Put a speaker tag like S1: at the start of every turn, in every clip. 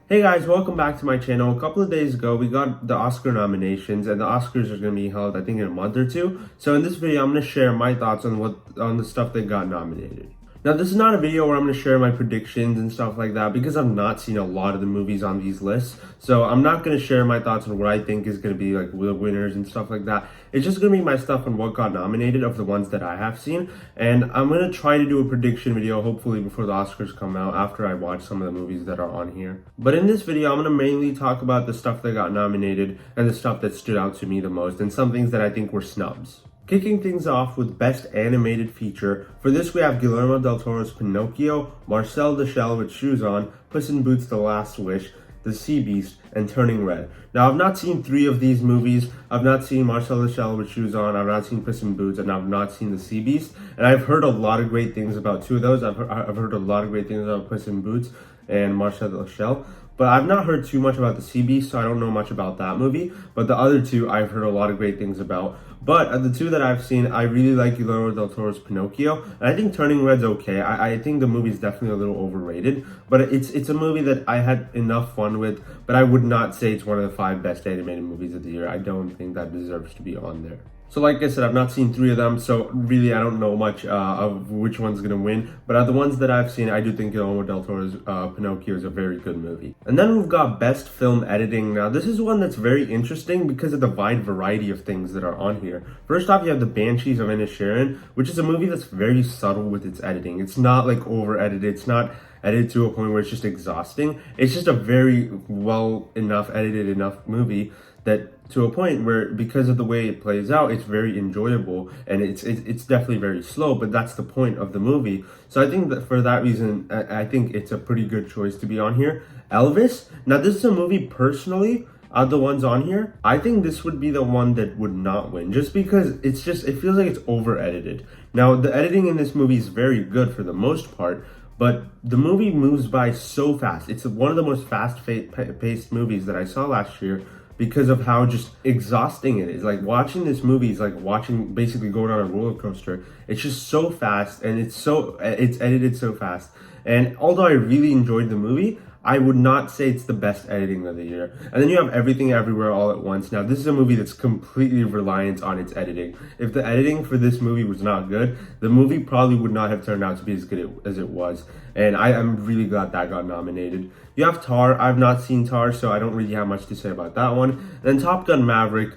S1: Hey guys, welcome back to my channel. A couple of days ago, we got the Oscar nominations, and the Oscars are going to be held, I think, in a month or two. So in this video, I'm going to share my thoughts on the stuff that got nominated. Now, this is not a video where I'm going to share my predictions and stuff like that because I've not seen a lot of the movies on these lists. So I'm not going to share my thoughts on what I think is going to be like the winners and stuff like that. It's just going to be my stuff on what got nominated of the ones that I have seen. And I'm going to try to do a prediction video hopefully before the Oscars come out after I watch some of the movies that are on here. But in this video, I'm going to mainly talk about the stuff that got nominated and the stuff that stood out to me the most and some things that I think were snubs. Kicking things off with Best Animated Feature, for this we have Guillermo del Toro's Pinocchio, Marcel the Shell with Shoes On, Puss in Boots: The Last Wish, The Sea Beast, and Turning Red. Now, I've not seen three of these movies. I've not seen Marcel the Shell with Shoes On, I've not seen Puss in Boots, and I've not seen The Sea Beast. And I've heard a lot of great things about two of those. I've heard a lot of great things about Puss in Boots and Marcel the Shell. But I've not heard too much about The Sea Beast, so I don't know much about that movie. But the other two, I've heard a lot of great things about. But the two that I've seen, I really like Guillermo del Toro's Pinocchio. And I think Turning Red's okay. I think the movie's definitely a little overrated. But it's a movie that I had enough fun with. But I would not say it's one of the 5 best animated movies of the year. I don't think that deserves to be on there. So like I said, I've not seen 3 of them, so really I don't know much of which one's going to win. But of the ones that I've seen, I do think Guillermo del Toro's Pinocchio is a very good movie. And then we've got Best Film Editing. Now this is one that's very interesting because of the wide variety of things that are on here. First off, you have The Banshees of Inisherin, which is a movie that's very subtle with its editing. It's not like over-edited, it's not edited to a point where it's just exhausting. It's just a very well enough, edited enough movie that to a point where, because of the way it plays out, it's very enjoyable, and it's definitely very slow, but that's the point of the movie. So I think that for that reason, I think it's a pretty good choice to be on here. Elvis. Now this is a movie personally, out the ones on here, I think this would be the one that would not win, just because it feels like it's over edited. Now the editing in this movie is very good for the most part, but the movie moves by so fast. It's one of the most fast-paced movies that I saw last year because of how just exhausting it is. Like watching this movie is like watching, basically going on a roller coaster. It's just so fast, and it's edited so fast. And although I really enjoyed the movie, I would not say it's the best editing of the year. And then you have Everything Everywhere All at Once. Now, this is a movie that's completely reliant on its editing. If the editing for this movie was not good, the movie probably would not have turned out to be as good as it was. And I am really glad that got nominated. You have Tar. I've not seen Tar, so I don't really have much to say about that one. And then Top Gun Maverick.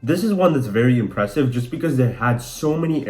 S1: This is one that's very impressive just because they had so much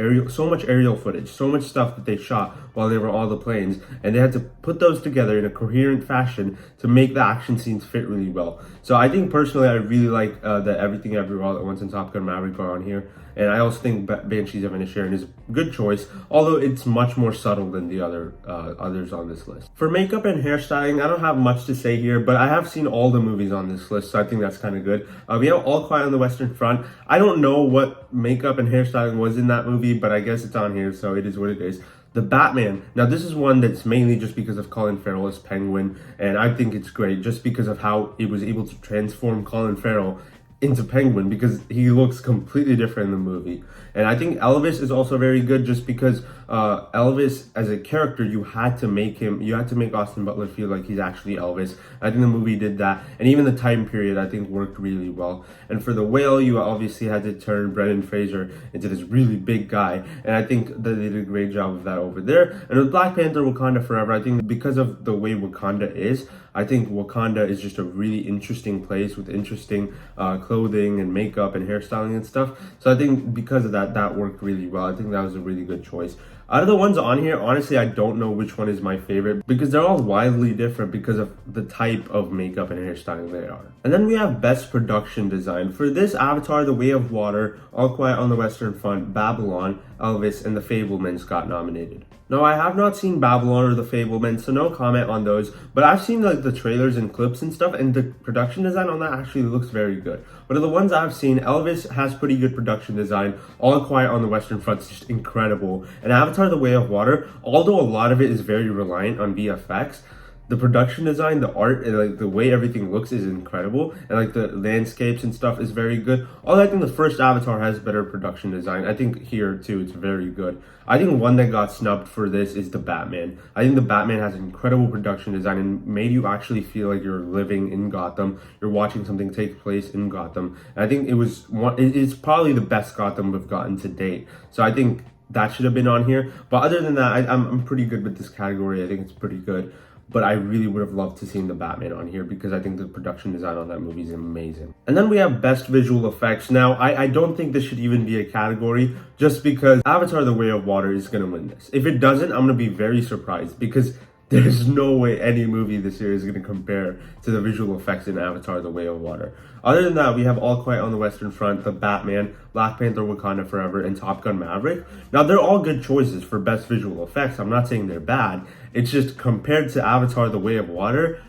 S1: aerial footage, so much stuff that they shot while they were on the planes, and they had to put those together in a coherent fashion to make the action scenes fit really well. So I think personally, I really like the Everything Everywhere All at Once and Top Gun Maverick are on here. And I also think Banshees of Inisherin is a good choice, although it's much more subtle than the others on this list. For makeup and hairstyling, I don't have much to say here, but I have seen all the movies on this list, so I think that's kind of good. We have All Quiet on the Western Front. I don't know what makeup and hairstyling was in that movie, but I guess it's on here, so it is what it is. The Batman. Now, this is one that's mainly just because of Colin Farrell as Penguin, and I think it's great just because of how it was able to transform Colin Farrell into Penguin, because he looks completely different in the movie. And I think Elvis is also very good just because Elvis as a character, you had to make Austin Butler feel like he's actually Elvis. I think the movie did that, and even the time period I think worked really well. And for the Whale, you obviously had to turn Brendan Fraser into this really big guy, and I think that they did a great job of that over there. And with Black Panther: Wakanda Forever, I think because of the way Wakanda is, I think Wakanda is just a really interesting place with interesting clothing and makeup and hairstyling and stuff. So I think because of that worked really well. I think that was a really good choice. Out of the ones on here, honestly, I don't know which one is my favorite because they're all wildly different because of the type of makeup and hairstyling they are. And then we have Best Production Design. For this, Avatar: The Way of Water, All Quiet on the Western Front, Babylon, Elvis, and The Fabelmans got nominated. Now, I have not seen Babylon or The Fabelmans, so no comment on those, but I've seen like the trailers and clips and stuff, and the production design on that actually looks very good. But of the ones I've seen, Elvis has pretty good production design, All Quiet on the Western Front is just incredible, and Avatar: The Way of Water, although a lot of it is very reliant on VFX, the production design, the art, and like the way everything looks is incredible, and like the landscapes and stuff is very good. Although I think the first Avatar has better production design. I think here too it's very good. I think one that got snubbed for this is the Batman. I think the Batman has incredible production design and made you actually feel like you're living in Gotham. You're watching something take place in Gotham. And I think it's probably the best Gotham we've gotten to date. So I think that should have been on here. But other than that, I'm pretty good with this category. I think it's pretty good. But I really would have loved to see the Batman on here because I think the production design on that movie is amazing. And then we have best visual effects. Now, I don't think this should even be a category just because Avatar: The Way of Water is going to win this. If it doesn't, I'm going to be very surprised because there's no way any movie this year is going to compare to the visual effects in Avatar: The Way of Water. Other than that, we have All Quiet on the Western Front, The Batman, Black Panther: Wakanda Forever, and Top Gun: Maverick. Now, they're all good choices for best visual effects. I'm not saying they're bad. It's just compared to Avatar: The Way of Water,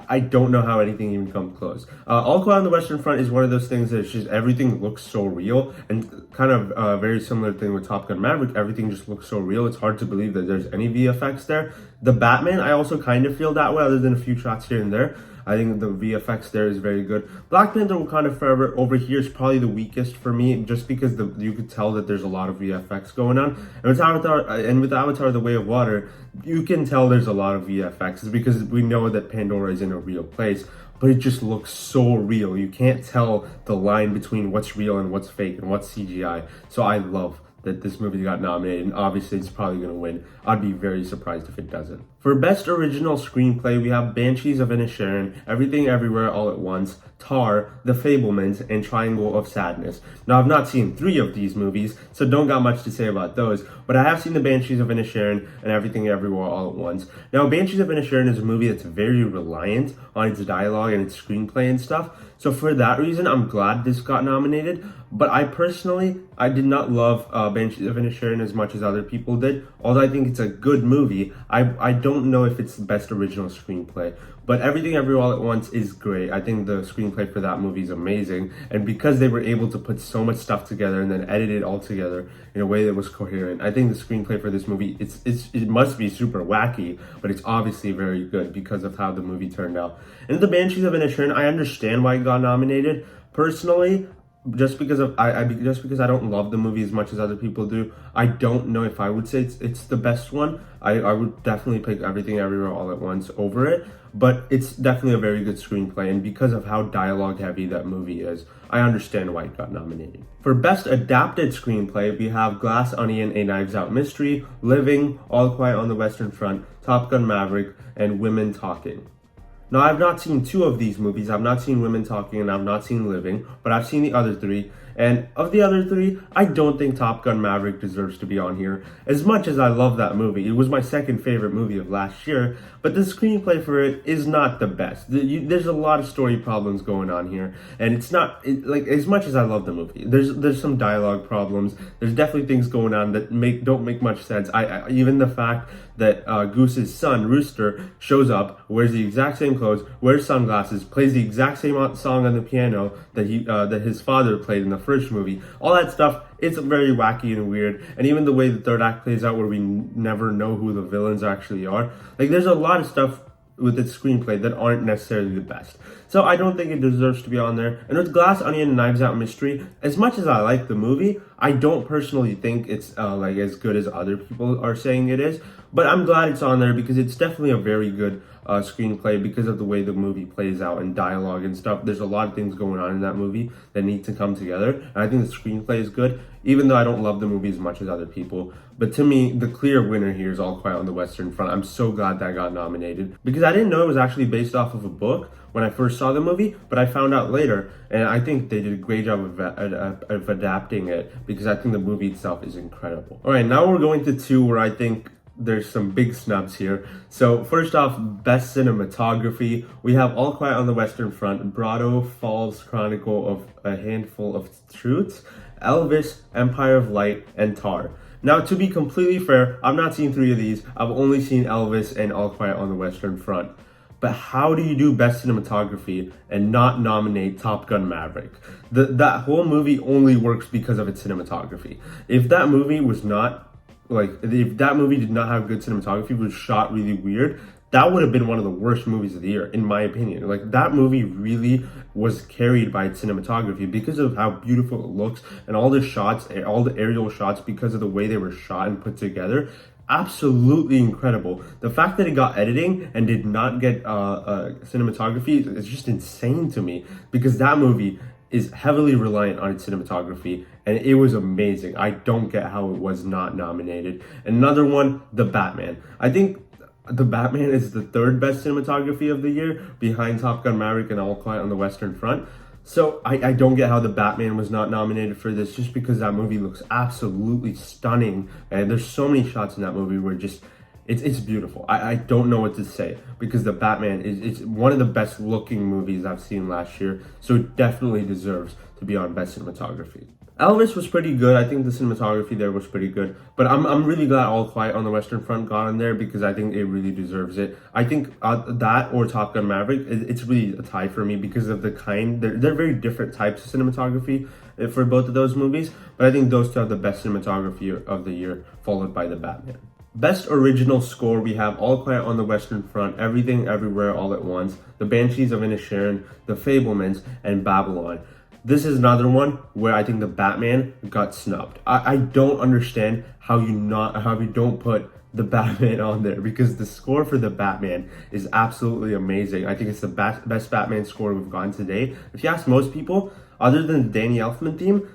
S1: I don't know how anything even comes close. All Quiet on the Western Front is one of those things that it's just everything looks so real, and kind of very similar thing with Top Gun: Maverick. Everything just looks so real. It's hard to believe that there's any VFX there. The Batman, I also kind of feel that way, other than a few shots here and there. I think the VFX there is very good. Black Panther: Wakanda Forever over here is probably the weakest for me, just because you could tell that there's a lot of VFX going on. And with Avatar: The Way of Water, you can tell there's a lot of VFX. It's because we know that Pandora is in a real place, but it just looks so real. You can't tell the line between what's real and what's fake and what's CGI. So I love that this movie got nominated, and obviously it's probably going to win. I'd be very surprised if it doesn't. For Best Original Screenplay, we have Banshees of Inisherin, Everything Everywhere All at Once, Tar, The Fablemans, and Triangle of Sadness. Now, I've not seen 3 of these movies, so don't got much to say about those, but I have seen The Banshees of Inisherin and Everything Everywhere All at Once. Now, Banshees of Inisherin is a movie that's very reliant on its dialogue and its screenplay and stuff, so for that reason, I'm glad this got nominated. But I did not love Banshees of Inisherin as much as other people did. Although I think it's a good movie, I don't know if it's the best original screenplay. But Everything Everywhere All at Once is great. I think the screenplay for that movie is amazing. And because they were able to put so much stuff together and then edit it all together in a way that was coherent, I think the screenplay for this movie, it must be super wacky, but it's obviously very good because of how the movie turned out. And The Banshees of Inisherin, I understand why it got nominated. Personally, just because I don't love the movie as much as other people do, I don't know if I would say it's the best one. I would definitely pick Everything Everywhere All at Once over it, but it's definitely a very good screenplay, and because of how dialogue heavy that movie is, I understand why it got nominated. For Best Adapted Screenplay, we have Glass Onion: A Knives Out Mystery, Living, All Quiet on the Western Front, Top Gun: Maverick, and Women Talking. Now, I've not seen 2 of these movies. I've not seen Women Talking and I've not seen Living, but I've seen the other 3. And of the other 3, I don't think Top Gun: Maverick deserves to be on here. As much as I love that movie, it was my second favorite movie of last year, but the screenplay for it is not the best. There's a lot of story problems going on here, and it's not, like, as much as I love the movie, there's some dialogue problems. There's definitely things going on that don't make much sense. Even the fact that Goose's son, Rooster, shows up, wears the exact same clothes, wears sunglasses, plays the exact same song on the piano that his father played in the first movie. All that stuff, it's very wacky and weird. And even the way the third act plays out, where we never know who the villains actually are. Like, there's a lot of stuff with its screenplay that aren't necessarily the best. So I don't think it deserves to be on there. And with Glass Onion and Knives Out Mystery, as much as I like the movie, I don't personally think it's like as good as other people are saying it is. But I'm glad it's on there because it's definitely a very good screenplay because of the way the movie plays out and dialogue and stuff. There's a lot of things going on in that movie that need to come together. And I think the screenplay is good, even though I don't love the movie as much as other people. But to me, the clear winner here is All Quiet on the Western Front. I'm so glad that got nominated because I didn't know it was actually based off of a book when I first saw the movie, but I found out later, and I think they did a great job of adapting it because I think the movie itself is incredible. All right, now we're going to 2 where I think there's some big snubs here. So first off, Best Cinematography, we have All Quiet on the Western Front, Bravado Falls Chronicle of a Handful of Truths, Elvis, Empire of Light, and Tar. Now, to be completely fair, I've not seen 3 of these. I've only seen Elvis and All Quiet on the Western Front. But how do you do Best Cinematography and not nominate Top Gun: Maverick? That whole movie only works because of its cinematography. If that movie did not have good cinematography, was shot really weird, that would have been one of the worst movies of the year, in my opinion. Like, that movie really was carried by its cinematography because of how beautiful it looks and all the shots, all the aerial shots, because of the way they were shot and put together. Absolutely incredible. The fact that it got editing and did not get cinematography is just insane to me, because that movie is heavily reliant on its cinematography, and it was amazing. I don't get how it was not nominated. Another one, The Batman. I think The Batman is the third best cinematography of the year, behind Top Gun Maverick and All Quiet on the Western Front. So I don't get how The Batman was not nominated for this, just because that movie looks absolutely stunning, and there's so many shots in that movie where just it's beautiful. I don't know what to say, because The Batman is one of the best looking movies I've seen last year, so it definitely deserves to be on best cinematography. Elvis was pretty good. I think the cinematography there was pretty good, but I'm really glad All Quiet on the Western Front got in there, because I think it really deserves it. I think that or Top Gun Maverick, it's really a tie for me, because of the kind, they're very different types of cinematography for both of those movies, but I think those two have the best cinematography of the year, followed by The Batman. Best original score, we have All Quiet on the Western Front, Everything Everywhere All at Once, The Banshees of Inisherin, The Fabelmans, and Babylon. This is another one where I think The Batman got snubbed. I don't understand how you don't put The Batman on there, because the score for The Batman is absolutely amazing. I think it's the best Batman score we've gotten today. If you ask most people, other than the Danny Elfman theme,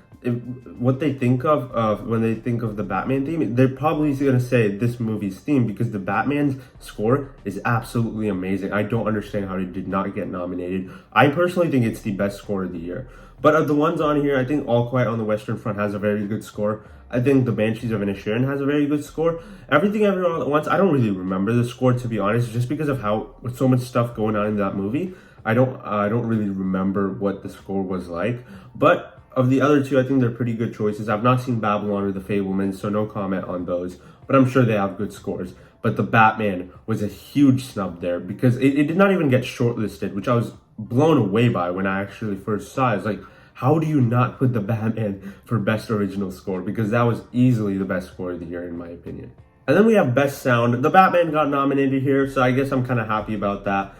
S1: what they think of when they think of the Batman theme, they're probably going to say this movie's theme, because the Batman's score is absolutely amazing. I don't understand how it did not get nominated. I personally think it's the best score of the year. But of the ones on here, I think All Quiet on the Western Front has a very good score. I think The Banshees of Inisherin has a very good score. Everything Everywhere All at Once, I don't really remember the score, to be honest, just because of how, with so much stuff going on in that movie. I don't really remember what the score was like. But of the other two, I think they're pretty good choices. I've not seen Babylon or The Fabelmans, so no comment on those, but I'm sure they have good scores. But The Batman was a huge snub there, because it did not even get shortlisted, which I was blown away by when I actually first saw it. It's like, how do you not put The Batman for best original score? Because that was easily the best score of the year, in my opinion. And then we have best sound. The Batman got nominated here, so I guess I'm kind of happy about that,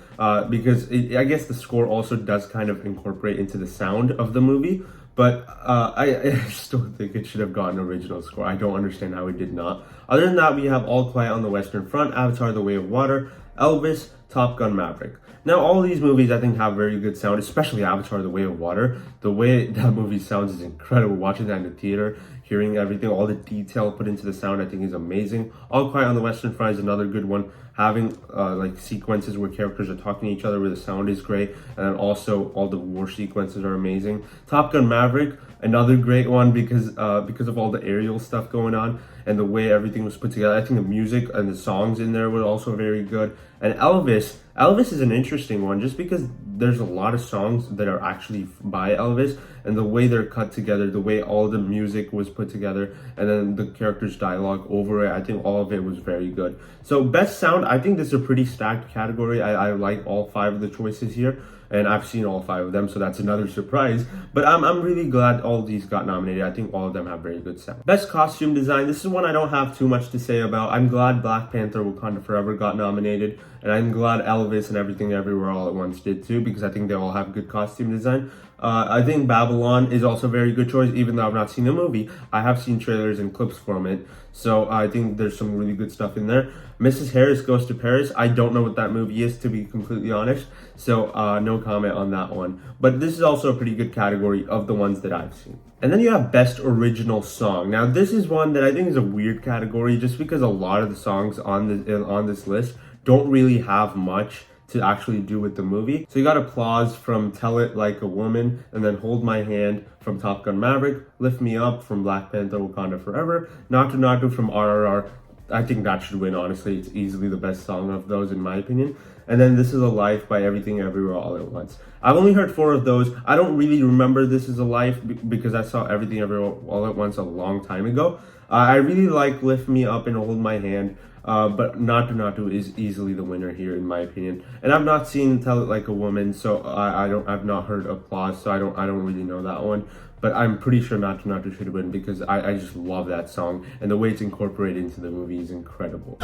S1: because I guess the score also does kind of incorporate into the sound of the movie. But I still think it should have gotten original score. I don't understand how it did not. Other than that, we have All Quiet on the Western Front, Avatar: The Way of Water, Elvis, Top Gun Maverick. Now, all of these movies I think have very good sound, especially Avatar: The Way of Water. The way that movie sounds is incredible. Watching that in the theater, hearing everything, all the detail put into the sound, I think is amazing. All Quiet on the Western Front is another good one. Having like sequences where characters are talking to each other, where the sound is great, and then also all the war sequences are amazing. Top Gun Maverick, another great one, because of all the aerial stuff going on and the way everything was put together. I think the music and the songs in there were also very good. And Elvis is an interesting one, just because there's a lot of songs that are actually by Elvis, and the way they're cut together, the way all the music was put together, and then the character's dialogue over it, I think all of it was very good. So best sound, I think this is a pretty stacked category. I like all 5 of the choices here, and I've seen all 5 of them, so that's another surprise. But I'm really glad all of these got nominated. I think all of them have very good sound. Best costume design, this is one I don't have too much to say about. I'm glad Black Panther Wakanda Forever got nominated, and I'm glad Elvis and Everything Everywhere All at Once did too, because I think they all have good costume design. I think Babylon is also a very good choice, even though I've not seen the movie. I have seen trailers and clips from it, so I think there's some really good stuff in there. Mrs. Harris Goes to Paris, I don't know what that movie is, to be completely honest, so no comment on that one. But this is also a pretty good category of the ones that I've seen. And then you have Best Original Song. Now this is one that I think is a weird category, just because a lot of the songs on this list don't really have much to actually do with the movie. So you got Applause from Tell It Like a Woman, and then Hold My Hand from Top Gun Maverick, Lift Me Up from Black Panther Wakanda Forever, Natu Natu from RRR. I think that should win, honestly. It's easily the best song of those in my opinion. And then This Is a Life by Everything Everywhere All at Once. I've only heard 4 of those. I don't really remember This Is a Life because I saw Everything Everywhere All at Once a long time ago. I really like Lift Me Up and Hold My Hand. But Natu Natu is easily the winner here in my opinion. And I've not seen Tell It Like a Woman, so I've not heard Applause, so I don't really know that one. but I'm pretty sure Natu Natu should win because I just love that song, and the way it's incorporated into the movie is incredible.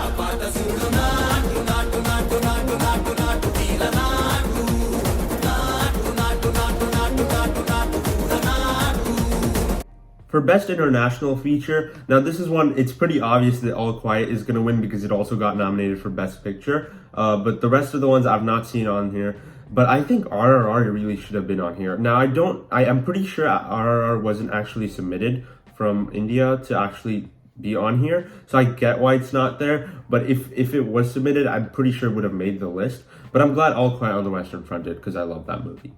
S1: For Best International Feature, now this is one, it's pretty obvious that All Quiet is going to win because it also got nominated for Best Picture. But the rest of the ones I've not seen on here. But I think RRR really should have been on here. Now I'm pretty sure RRR wasn't actually submitted from India to actually be on here. So I get why it's not there. But if it was submitted, I'm pretty sure it would have made the list. But I'm glad All Quiet on the Western Front did because I love that movie.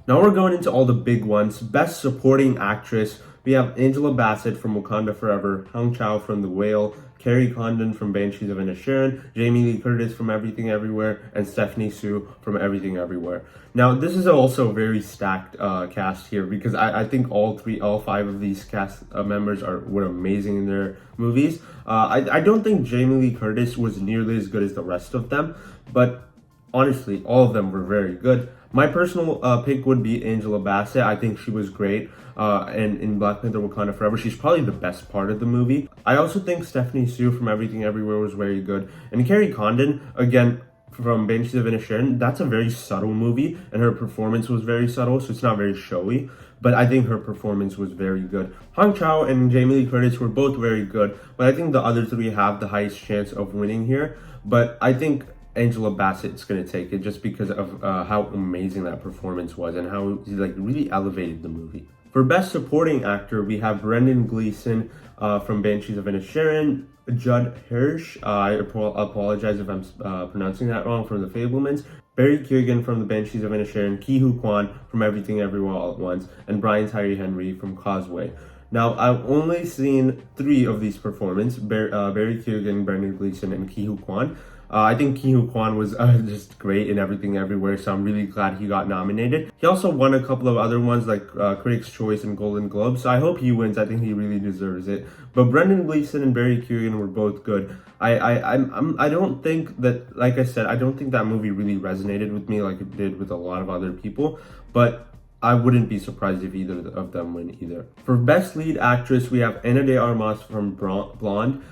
S1: Now we're going into all the big ones. Best Supporting Actress. We have Angela Bassett from Wakanda Forever, Hong Chow from The Whale, Carrie Condon from Banshees of Inisherin, Jamie Lee Curtis from Everything Everywhere, and Stephanie Sue from Everything Everywhere. Now, this is also a very stacked cast here because I think all five of these cast members were amazing in their movies. I don't think Jamie Lee Curtis was nearly as good as the rest of them, but honestly, all of them were very good. My personal pick would be Angela Bassett. I think she was great. And in Black Panther Wakanda Forever, she's probably the best part of the movie. I also think Stephanie Sue from Everything Everywhere was very good. And Carrie Condon, again, from Banshees of Inisherin, that's a very subtle movie, and her performance was very subtle, so it's not very showy. But I think her performance was very good. Hong Chow and Jamie Lee Curtis were both very good, but I think the other three have the highest chance of winning here. But I think Angela Bassett's going to take it just because of how amazing that performance was and how he really elevated the movie. For Best Supporting Actor, we have Brendan Gleeson from Banshees of Inisherin, Judd Hirsch, I apologize if I'm pronouncing that wrong, from The Fablemans, Barry Keoghan from The Banshees of Inisherin, Ki-Hoo Kwan from Everything Everywhere All at Once, and Brian Tyree Henry from Causeway. Now, I've only seen 3 of these performances, Barry Keoghan, Brendan Gleeson, and Ki-Hoo Kwan. I think Ki-Hoo Kwan was just great in Everything Everywhere, so I'm really glad he got nominated. He also won a couple of other ones like Critics' Choice and Golden Globe, so I hope he wins. I think he really deserves it. But Brendan Gleeson and Barry Keoghan were both good. I don't think that, like I said, I don't think that movie really resonated with me like it did with a lot of other people, but I wouldn't be surprised if either of them win either. For Best Lead Actress, we have Ana de Armas from Blonde,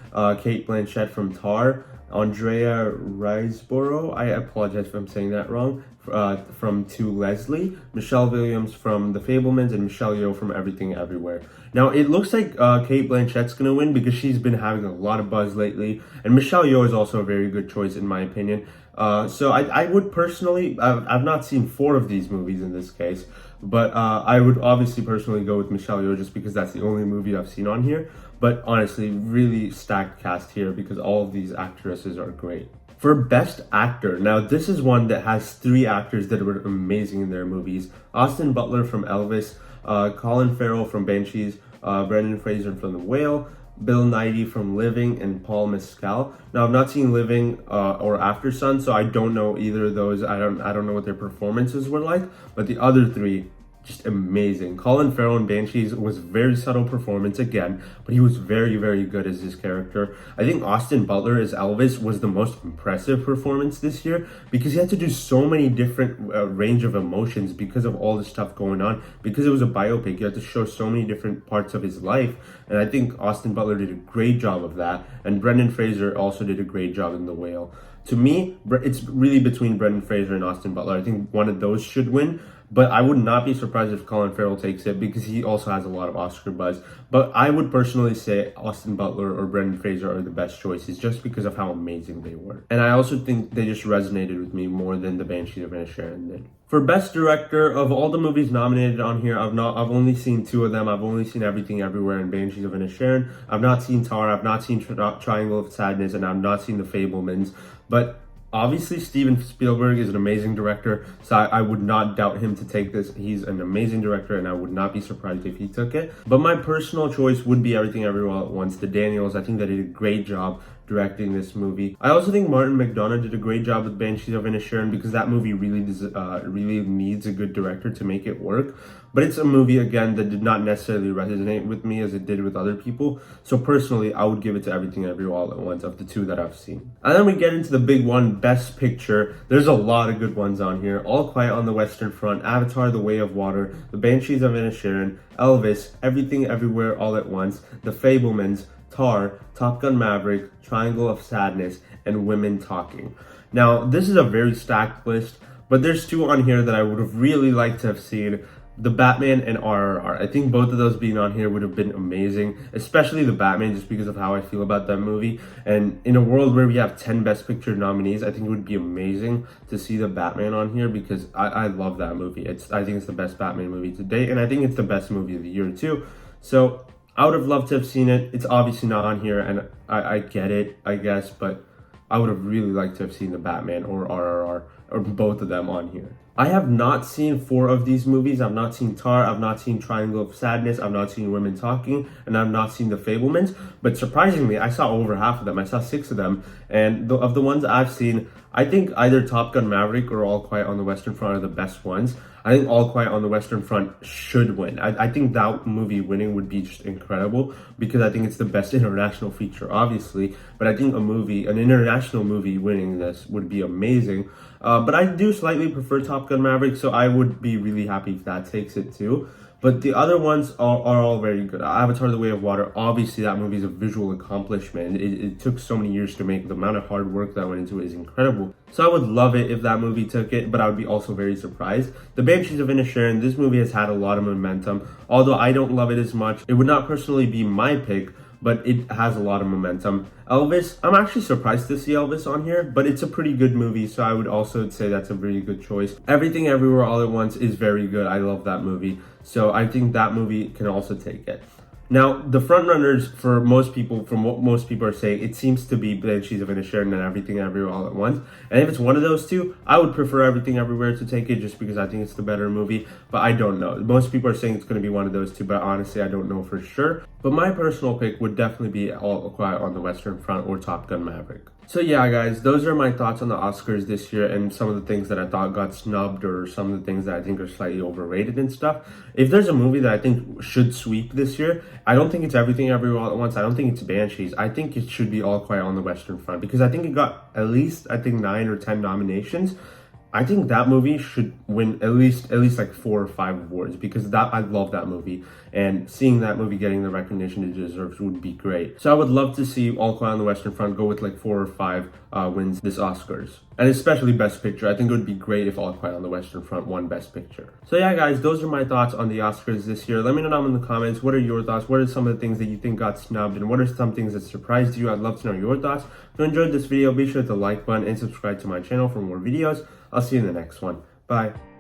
S1: Cate Blanchett from Tar, Andrea Riseborough, I apologize if I'm saying that wrong, from To Leslie, Michelle Williams from The Fablemans, and Michelle Yeoh from Everything Everywhere. Now, it looks like Cate Blanchett's going to win because she's been having a lot of buzz lately, and Michelle Yeoh is also a very good choice in my opinion. So I would personally, I've not seen 4 of these movies in this case, but I would obviously personally go with Michelle Yeoh just because that's the only movie I've seen on here. But honestly, really stacked cast here because all of these actresses are great. For Best Actor, now this is one that has 3 actors that were amazing in their movies. Austin Butler from Elvis, Colin Farrell from Banshees, Brendan Fraser from The Whale, Bill Nighy from Living, and Paul Mescal. Now, I've not seen Living or After Sun, so I don't know either of those. I don't know what their performances were like, but the other 3, just amazing. Colin Farrell in Banshees was a very subtle performance again, but he was very, very good as his character. I think Austin Butler as Elvis was the most impressive performance this year because he had to do so many different range of emotions because of all the stuff going on. Because it was a biopic, you had to show so many different parts of his life, and I think Austin Butler did a great job of that, and Brendan Fraser also did a great job in The Whale. To me, it's really between Brendan Fraser and Austin Butler. I think one of those should win. But I would not be surprised if Colin Farrell takes it because he also has a lot of Oscar buzz. But I would personally say Austin Butler or Brendan Fraser are the best choices just because of how amazing they were. And I also think they just resonated with me more than The Banshees of Inisherin did. For Best Director, of all the movies nominated on here, I've only seen 2 of them. I've only seen Everything Everywhere and Banshees of Inisherin. I've not seen Tar, I've not seen Triangle of Sadness, and I've not seen The Fablemans. But obviously, Steven Spielberg is an amazing director, so I would not doubt him to take this. He's an amazing director, and I would not be surprised if he took it. But my personal choice would be Everything Everywhere All at Once. The Daniels, I think they did a great job directing this movie. I also think Martin McDonagh did a great job with Banshees of Inisherin because that movie really needs a good director to make it work. But it's a movie, again, that did not necessarily resonate with me as it did with other people. So personally, I would give it to Everything Everywhere All at Once of the two that I've seen. And then we get into the big one, Best Picture. There's a lot of good ones on here. All Quiet on the Western Front, Avatar: The Way of Water, The Banshees of Inisherin, Elvis, Everything Everywhere All at Once, The Fabelmans, Tar, Top Gun Maverick, Triangle of Sadness, and Women Talking. Now, this is a very stacked list, but there's two on here that I would have really liked to have seen. The Batman and RRR. I think both of those being on here would have been amazing, especially the Batman, just because of how I feel about that movie. And in a world where we have 10 Best Picture nominees, I think it would be amazing to see the Batman on here because I love that movie. I think it's the best Batman movie to date, and I think it's the best movie of the year too. So I would have loved to have seen it. It's obviously not on here, and I get it, I guess, but I would have really liked to have seen the Batman or RRR or both of them on here. I have not seen 4 of these movies. I've not seen Tar, I've not seen Triangle of Sadness, I've not seen Women Talking, and I've not seen The Fabelmans. But surprisingly, I saw over half of them. I saw 6 of them. And of the ones I've seen, I think either Top Gun Maverick or All Quiet on the Western Front are the best ones. I think All Quiet on the Western Front should win. I think that movie winning would be just incredible because I think it's the best international feature, obviously. But I think an international movie winning this would be amazing. But I do slightly prefer Top Gun Maverick, so I would be really happy if that takes it too. But the other ones are all very good. Avatar: The Way of Water, obviously that movie is a visual accomplishment. It took so many years to make. The amount of hard work that went into it is incredible. So I would love it if that movie took it, but I would be also very surprised. The Banshees of Inisherin, this movie has had a lot of momentum. Although I don't love it as much, it would not personally be my pick, but it has a lot of momentum. Elvis, I'm actually surprised to see Elvis on here, but it's a pretty good movie, so I would also say that's a really good choice. Everything Everywhere All at Once is very good. I love that movie, so I think that movie can also take it. Now, the frontrunners for most people, from what most people are saying, it seems to be Banshees of Inisherin and Everything Everywhere All at Once. And if it's one of those two, I would prefer Everything Everywhere to take it just because I think it's the better movie. But I don't know. Most people are saying it's going to be one of those two, but honestly, I don't know for sure. But my personal pick would definitely be All Quiet on the Western Front or Top Gun Maverick. So yeah, guys, those are my thoughts on the Oscars this year and some of the things that I thought got snubbed or some of the things that I think are slightly overrated and stuff. If there's a movie that I think should sweep this year, I don't think it's Everything Everywhere All at Once. I don't think it's Banshees. I think it should be All Quiet on the Western Front because I think it got at least 9 or 10 nominations. I think that movie should win at least like 4 or 5 awards because I love that movie, and seeing that movie getting the recognition it deserves would be great. So I would love to see All Quiet on the Western Front go with like 4 or 5 wins this Oscars, and especially Best Picture. I think it would be great if All Quiet on the Western Front won Best Picture. So yeah, guys, those are my thoughts on the Oscars this year. Let me know down in the comments, what are your thoughts? What are some of the things that you think got snubbed, and what are some things that surprised you? I'd love to know your thoughts. If you enjoyed this video, be sure to like button and subscribe to my channel for more videos. I'll see you in the next one. Bye.